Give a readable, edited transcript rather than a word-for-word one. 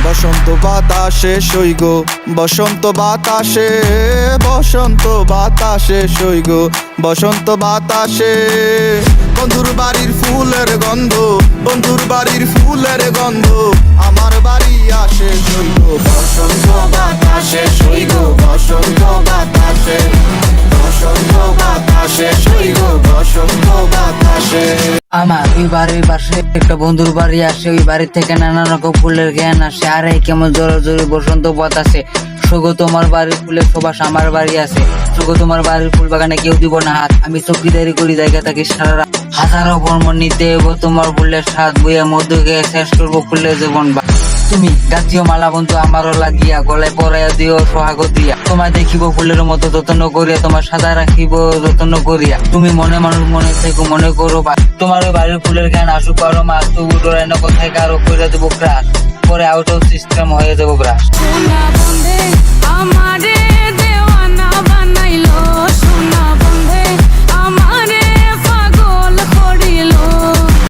বসন্ত বাতাসে সইগ বসন্ত বাতাসে, বসন্ত বাতাসে সইগ বসন্ত বাতাসে। বন্ধুর বাড়ির ফুলের গন্ধ, বন্ধুর বাড়ির ফুলের গন্ধ আমার বাড়ি আসে সইগ বসন্ত বাতাসে সইগ বসন্ত বাতাসে, বসন্ত বাতাসে সইগ বসন্ত বাতাসে। আমার ওই বাড়ির পাশে একটা বন্ধুর বাড়ি আসে, ওই বাড়ি থেকে নানা রকম ফুলের জ্ঞান আসে। আরে কেমন জোরে বসন্ত বাতাসে। সগো তোমার বাড়ির ফুলের সুবাস আমার বাড়ি আছে, সগো তোমার বাড়ির ফুল বাগানে কেউ দিব না হাত। আমি চৌকিদারি করি জায়গা থাকি সারা রাত, হাজারো বর্ম নিতে এবো তোমার ফুলের স্বাদ বইয়া মধুকে শেষ করবো ফুলের জীবন। তুমি গাছিও মালা বন্ধু আমারও লাগিয়া, গলায় পরাইয়া দিও সোহাগ দিয়া। তোমায় দেখিব ফুলের মতো যত্ন করিয়া, তোমার সাদা রাখিব যত্ন করিয়া। তুমি মনে মানুষ মনে থেকে মনে করো বা, তোমার ওই বাড়ির ফুলের জ্ঞান আসুক আরো মাস। তবু ডরাই না কোথায় কারো করে দেবো ক্রাশ, পরে আউট অফ সিস্টেম হয়ে যাবো ব্রাশ। আমারে